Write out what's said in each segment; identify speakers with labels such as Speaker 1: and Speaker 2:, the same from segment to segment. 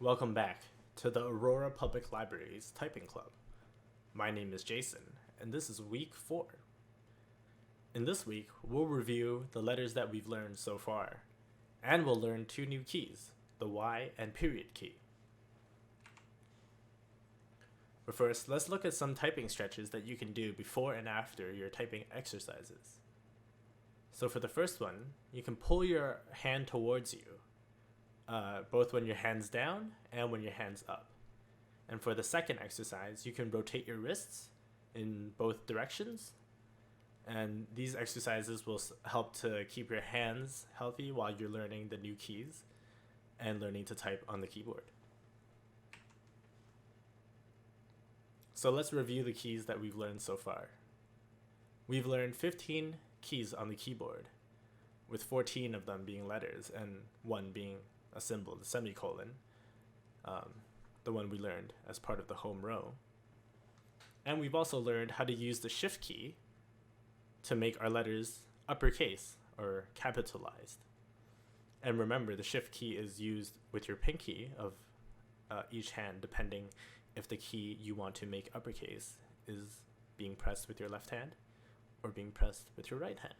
Speaker 1: Welcome back to the Aurora Public Library's Typing Club. My name is Jason, and this is week 4. In this week, we'll review the letters that we've learned so far, and we'll learn 2 new keys, the Y and period key. But first, let's look at some typing stretches that you can do before and after your typing exercises. So for the first one, you can pull your hand towards you, both when your hand's down and when your hand's up. And for the second exercise, you can rotate your wrists in both directions. And these exercises will help to keep your hands healthy while you're learning the new keys and learning to type on the keyboard. So let's review the keys that we've learned so far. We've learned 15 keys on the keyboard, with 14 of them being letters and 1 being a symbol, the semicolon, the one we learned as part of the home row. And we've also learned how to use the shift key to make our letters uppercase or capitalized. And remember, the shift key is used with your pinky of each hand, depending if the key you want to make uppercase is being pressed with your left hand or being pressed with your right hand.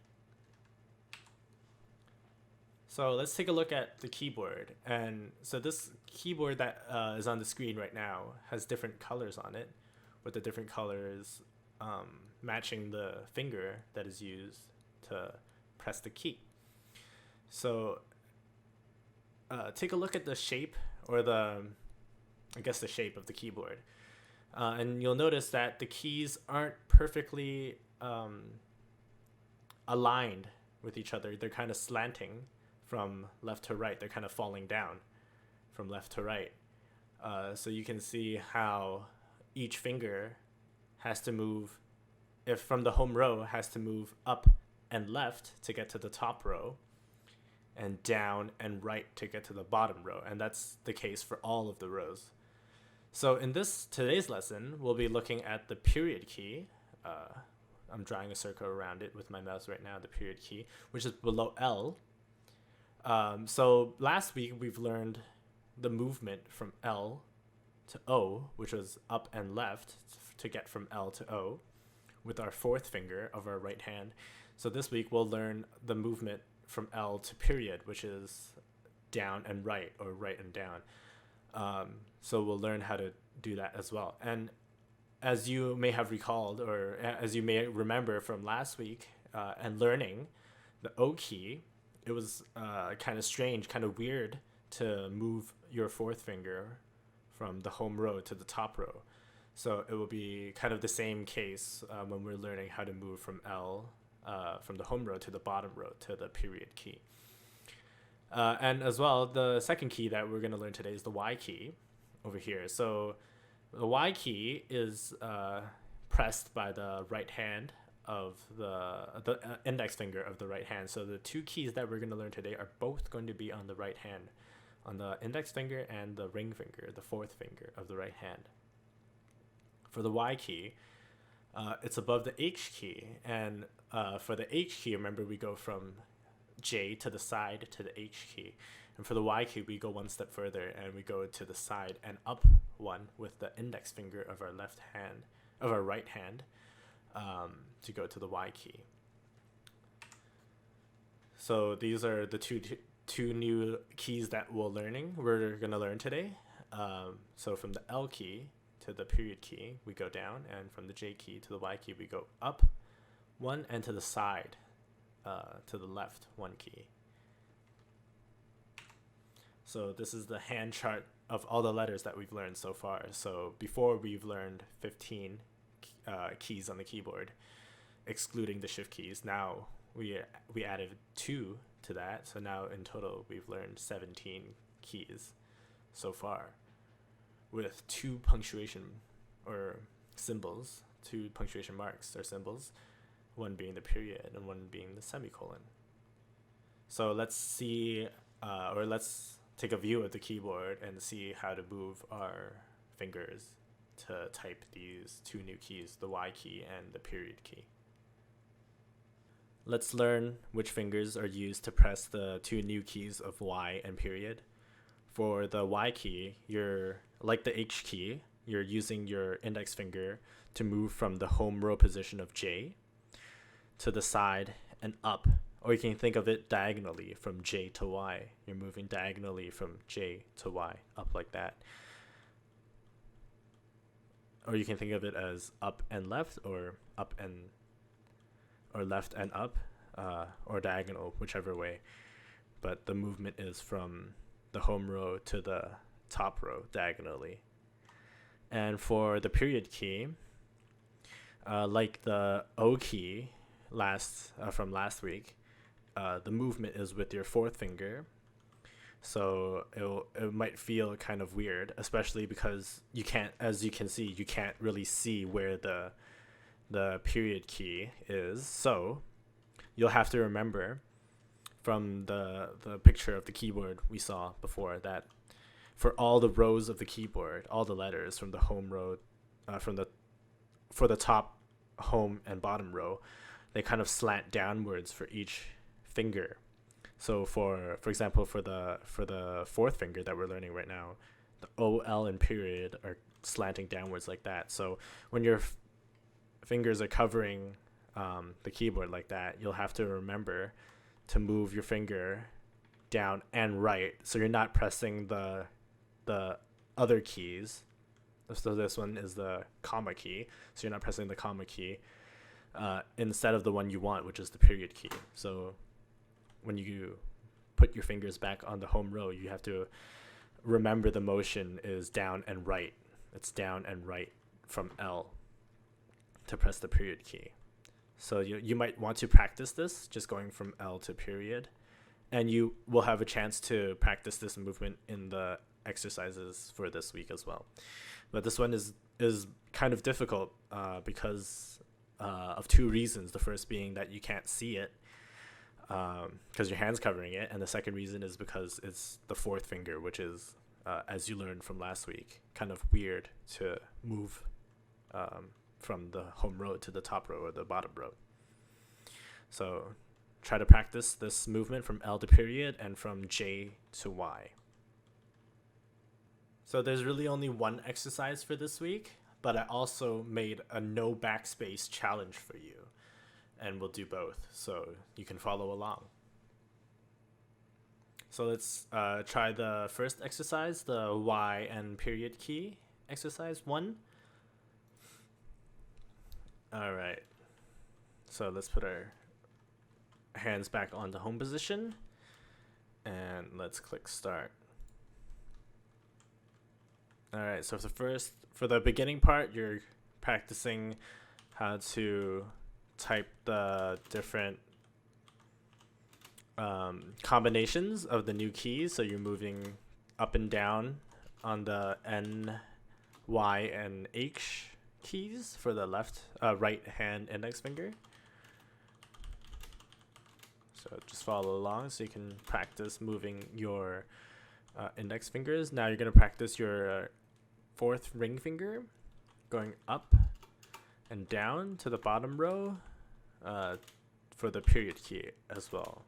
Speaker 1: So let's take a look at the keyboard. And so this keyboard that is on the screen right now has different colors on it, with the different colors matching the finger that is used to press the key. So take a look at the shape, or the shape of the keyboard. And you'll notice that the keys aren't perfectly aligned with each other. They're kind of slanting from left to right. They're kind of falling down from left to right. So you can see how each finger has to move, if from the home row, has to move up and left to get to the top row, and down and right to get to the bottom row. And that's the case for all of the rows. So in today's lesson, we'll be looking at the period key. I'm drawing a circle around it with my mouse right now, the period key, which is below L. So last week we've learned the movement from L to O, which was up and left to get from L to O with our 4th finger of our right hand. So this week we'll learn the movement from L to period, which is down and right, or right and down. So we'll learn how to do that as well. And as you may have recalled, or as you may remember from last week and learning the O key, it was kind of strange, kind of weird to move your 4th finger from the home row to the top row. So it will be kind of the same case when we're learning how to move from L, from the home row to the bottom row to the period key. And as well, the second key that we're going to learn today is the Y key over here. So the Y key is pressed by the right hand of the index finger of the right hand. So the 2 keys that we're going to learn today are both going to be on the right hand, on the index finger and the ring finger, the 4th finger of the right hand. For the Y key, it's above the H key. And for the H key, remember, we go from J to the side to the H key. And for the Y key, we go one step further and we go to the side and up 1 with the index finger of our right hand, to go to the Y key. So these are the two new keys that we're going to learn today. So from the L key to the period key, we go down, and from the J key to the Y key, we go up 1, and to the side, to the left 1 key. So this is the hand chart of all the letters that we've learned so far. So before, we've learned 15 keys on the keyboard, excluding the shift keys. Now we added 2 to that, so now in total we've learned 17 keys so far, with 2 punctuation or symbols, 2 punctuation marks or symbols, 1 being the period and 1 being the semicolon. So let's see, or let's take a view of the keyboard and see how to move our fingers to type these 2 new keys, the Y key and the period key. Let's learn which fingers are used to press the 2 new keys of Y and period. For the Y key, you're like the H key, you're using your index finger to move from the home row position of J to the side and up. Or you can think of it diagonally from J to Y. You're moving diagonally from J to Y, up like that. Or you can think of it as up and left, or left and up, or diagonal, whichever way. But the movement is from the home row to the top row diagonally. And for the period key, like the O key from last week, the movement is with your fourth finger. So it might feel kind of weird, especially because you can't, as you can see, you can't really see where the period key is. So you'll have to remember from the picture of the keyboard we saw before that for all the rows of the keyboard, all the letters from the home row, for the top, home, and bottom row, they kind of slant downwards for each finger. So for example, for the fourth finger that we're learning right now, the O, L, and period are slanting downwards like that. So when your fingers are covering the keyboard like that, you'll have to remember to move your finger down and right, so you're not pressing the other keys. So this one is the comma key, so you're not pressing the comma key instead of the one you want, which is the period key. So when you put your fingers back on the home row, you have to remember the motion is down and right. It's down and right from L to press the period key. So you might want to practice this, just going from L to period. And you will have a chance to practice this movement in the exercises for this week as well. But this one is kind of difficult because of two reasons. The first being that you can't see it because your hand's covering it. And the second reason is because it's the fourth finger, which is, as you learned from last week, kind of weird to move from the home row to the top row or the bottom row. So try to practice this movement from L to period and from J to Y. So there's really only one exercise for this week, but I also made a no backspace challenge for you, and we'll do both so you can follow along. So let's try the first exercise, the Y and period key exercise 1. All right, so let's put our hands back on the home position and let's click start. All right, so for the beginning part, you're practicing how to type the different combinations of the new keys. So you're moving up and down on the N, Y, and H keys for the right hand index finger. So just follow along so you can practice moving your index fingers. Now you're going to practice your fourth ring finger going up and down to the bottom row for the period key as well.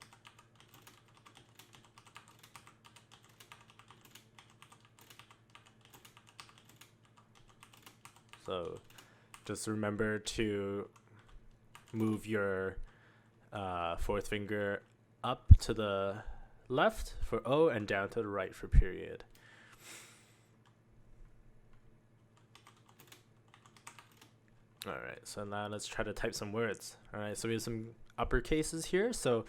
Speaker 1: So just remember to move your fourth finger up to the left for O and down to the right for period. All right, so now let's try to type some words. All right, so we have some uppercases here. So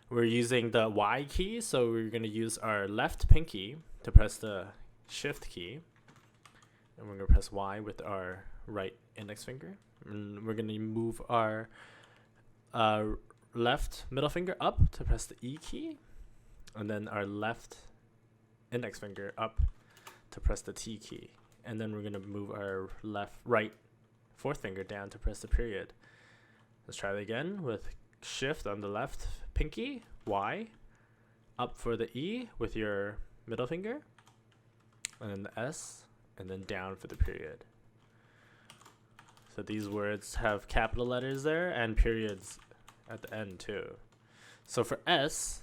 Speaker 1: we're using the Y key, so we're going to use our left pinky to press the shift key. And we're going to press Y with our right index finger. And we're going to move our left middle finger up to press the E key. And then our left index finger up to press the T key. And then we're going to move our right fourth finger down to press the period. Let's try that again with shift on the left pinky, Y, up for the E with your middle finger, and then the S, and then down for the period. So these words have capital letters there and periods at the end too. So for S,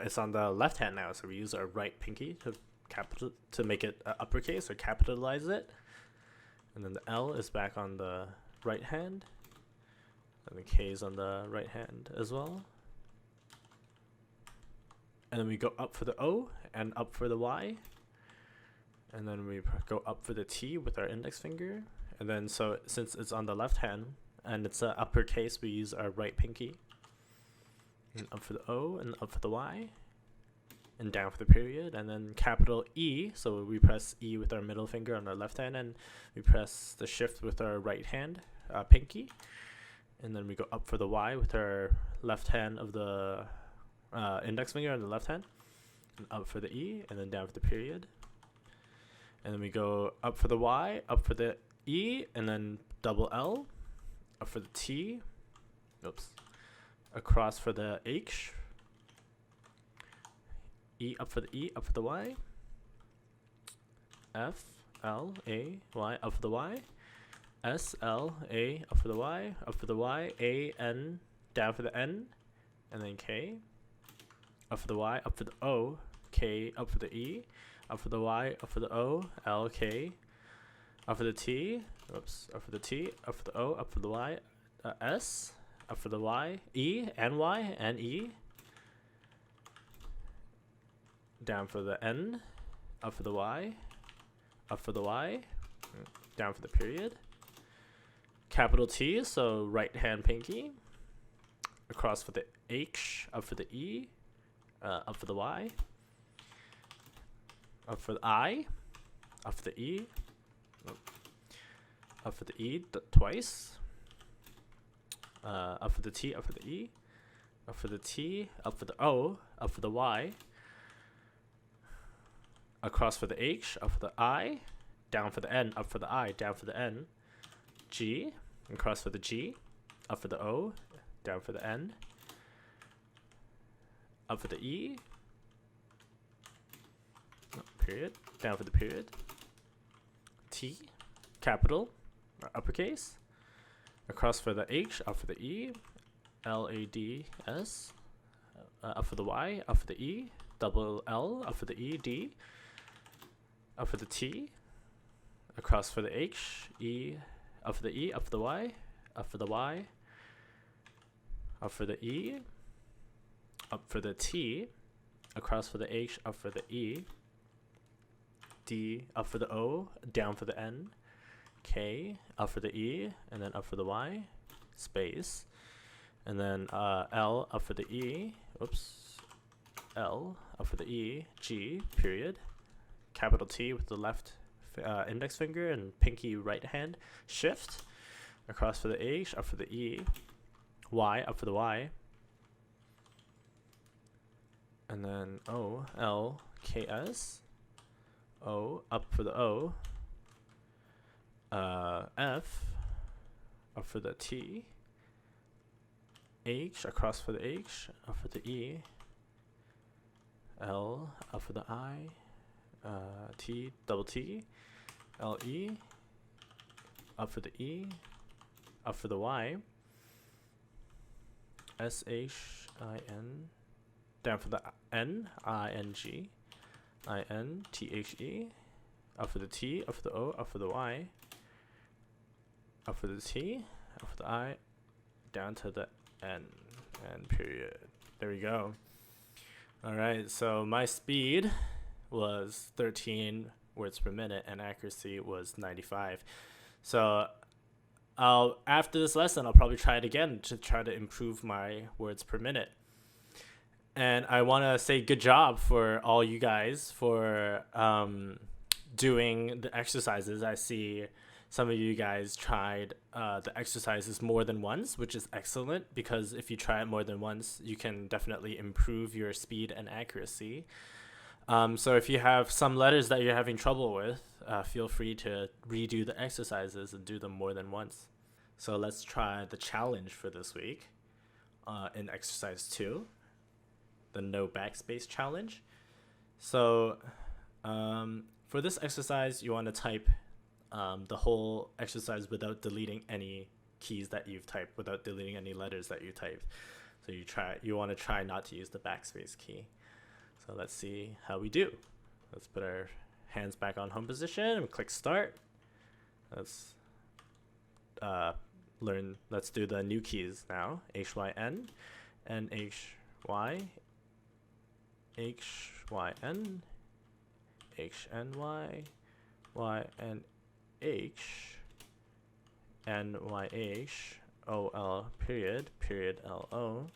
Speaker 1: it's on the left hand now, so we use our right pinky to make it uppercase or capitalize it, and then the L is back on the right hand, and the K is on the right hand as well. And then we go up for the O and up for the Y, and then we go up for the T with our index finger. And then so since it's on the left hand and it's an uppercase, we use our right pinky. And up for the O and up for the Y, and down for the period, and then capital E. So we press E with our middle finger on our left hand, and we press the shift with our right hand pinky, and then we go up for the Y with our left hand of the index finger on the left hand, and up for the E, and then down for the period, and then we go up for the Y, up for the E, and then double L, up for the T, across for the H, E up for the E, up for the Y, F, L, A, Y, up for the Y, S, L, A, up for the Y, up for the Y, A, N, down for the N, and then K, up for the Y, up for the O, K, up for the E, up for the Y, up for the O, L, K, up for the T, up for the T, up for the O, up for the Y, S, up for the Y, E, and Y, and E, down for the N, up for the Y, up for the Y, down for the period, capital T, so right hand pinky, across for the H, up for the E, up for the Y, up for the I, up for the E, up for the E twice, up for the T, up for the E, up for the T, up for the O, up for the Y, across for the H, up for the I, down for the N, up for the I, down for the N, G, across for the G, up for the O, down for the N, up for the E, period, down for the period, T, capital, uppercase, across for the H, up for the E, L, A, D, S, up for the Y, up for the E, double L, up for the E, D, up for the T, across for the H, E, up for the E, up for the Y, up for the Y, up for the E, up for the T, across for the H, up for the E, D, up for the O, down for the N, K, up for the E, and then up for the Y, space, and then L, up for the E, L, up for the E, G, period, capital T with the left index finger and pinky right hand, shift, across for the H, up for the E, Y, up for the Y, and then O, L, K, S, O, up for the O, F, up for the T, H, across for the H, up for the E, L, up for the I, T, double T, L, E, up for the E, up for the Y, S, H, I, N, down for the N, I, N, G, I, N, T, H, E, up for the T, up for the O, up for the Y, up for the T, up for the I, down to the N, and period. There we go. Alright, so my speed was 13 words per minute and accuracy was 95. So after this lesson, I'll probably try it again to try to improve my words per minute. And I want to say good job for all you guys for doing the exercises. I see some of you guys tried the exercises more than once, which is excellent, because if you try it more than once, you can definitely improve your speed and accuracy. So if you have some letters that you're having trouble with, feel free to redo the exercises and do them more than once. So let's try the challenge for this week in exercise 2, the no backspace challenge. So for this exercise, you want to type the whole exercise without deleting any keys that you've typed, without deleting any letters that you typed. So you want to try not to use the backspace key. So let's see how we do. Let's put our hands back on home position and click start. Let's let's do the new keys now. HYN, NHY, HYN, HNY, YNH, NYH, OL period, period LO,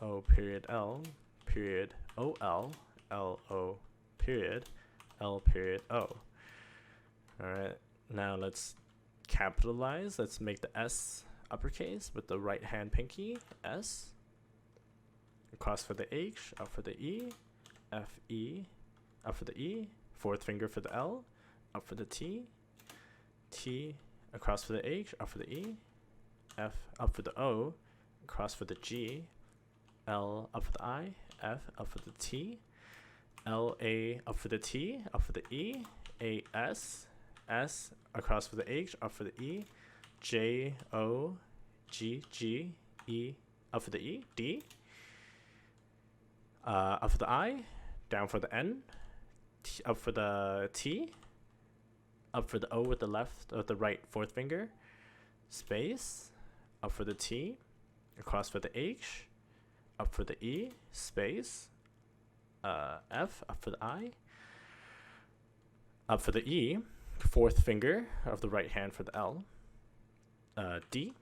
Speaker 1: O period L, period OL, LO period, L period O. Alright, now let's capitalize. Let's make the S uppercase with the right hand pinky, S. Across for the H, up for the E, F, E, up for the E, fourth finger for the L, up for the T, T, across for the H, up for the E, F, up for the O, across for the G, L, up for the I, F, up for the T, L, A, up for the T, up for the E, A, S, S, across for the H, up for the E, J, O, G, G, E, up for the E, D, up for the I, down for the N, T, up for the T, up for the O with the left or the right fourth finger, space, up for the T, across for the H, up for the E, space, F, up for the I, up for the E, fourth finger of the right hand for the L, D,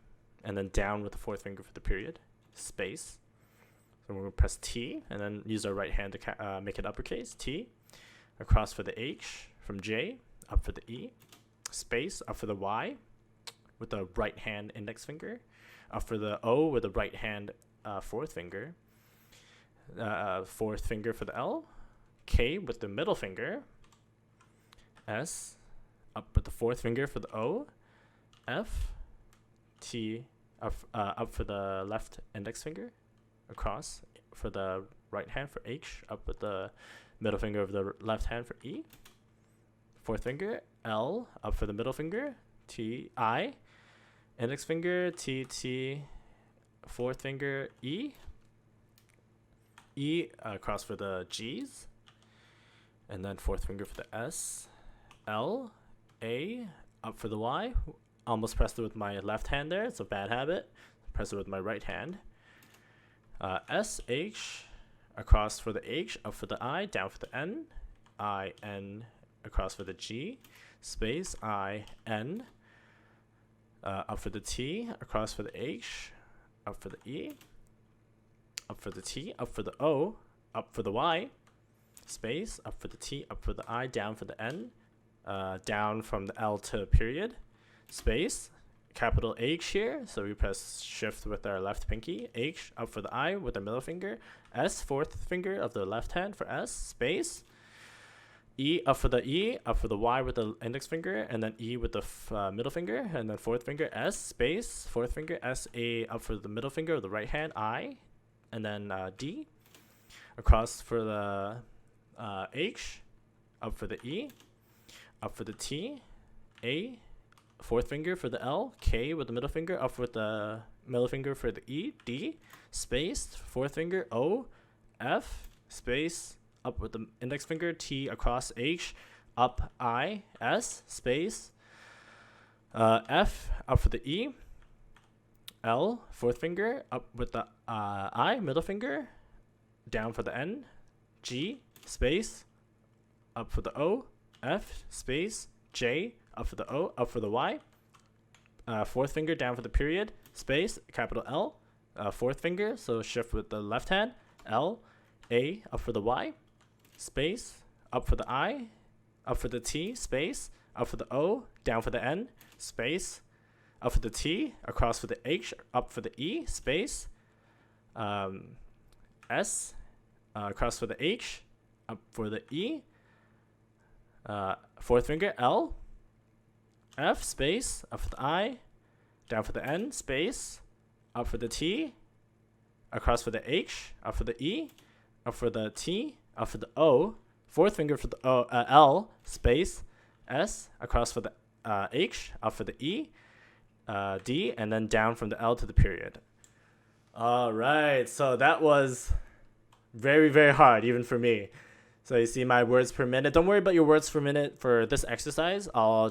Speaker 1: and then down with the fourth finger for the period, space. So we're going to press T and then use our right hand to make it uppercase, T, across for the H from J, up for the E, space, up for the Y with the right hand index finger, up for the O with the right hand fourth finger, fourth finger for the L, K with the middle finger, S, up with the fourth finger for the O, F, T, up for the left index finger, across for the right hand for H, up with the middle finger of the left hand for E, fourth finger, L, up for the middle finger, T, I, index finger, T, T, fourth finger, E, E, across for the G's, and then fourth finger for the S, L, A, up for the Y. Almost pressed it with my left hand there. It's a bad habit. Press it with my right hand. S, H, across for the H, up for the I, down for the N, I, N, across for the G, space, I, N, up for the T, across for the H, up for the E, up for the T, up for the O, up for the Y, space, up for the T, up for the I, down for the N, down from the L to period, space, capital H here, so we press shift with our left pinky, H, up for the I with the middle finger, S, fourth finger of the left hand for S, space, E, up for the Y with the index finger, and then E with the middle finger, and then fourth finger, S, space, fourth finger, S, A, up for the middle finger of the right hand, I, and then D, across for the H, up for the E, up for the T, A, fourth finger for the L, K with the middle finger, up with the middle finger for the E, D, space, fourth finger, O, F, space, up with the index finger, T, across H, up I, S, space, F, up for the E, L, fourth finger, up with the I, middle finger, down for the N, G, space, up for the O, F, space, J, up for the O, up for the Y, fourth finger, down for the period, space, capital L, fourth finger, so shift with the left hand, L, A, up for the Y, space, up for the I, up for the T, space, up for the O, down for the N, space, up for the T, across for the H, up for the E, space, S, across for the H, up for the E, fourth finger, L, F, space, up for the I, down for the N, space, up for the T, across for the H, up for the E, up for the T, up for the O, fourth finger for the O, L, space, S, across for the H, up for the E, D, and then down from the L to the period. All right, so that was very, very hard, even for me. So you see my words per minute. Don't worry about your words per minute for this exercise. I'll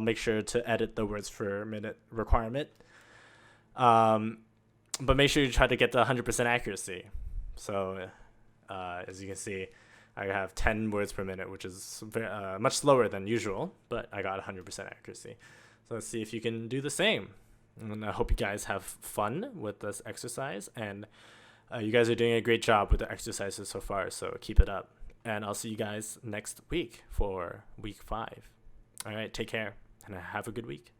Speaker 1: make sure to edit the words per minute requirement. But make sure you try to get the 100% accuracy. So as you can see, I have 10 words per minute, which is much slower than usual, but I got 100% accuracy. So let's see if you can do the same. And I hope you guys have fun with this exercise, and you guys are doing a great job with the exercises so far, so keep it up. And I'll see you guys next week for week 5. All right, take care, and have a good week.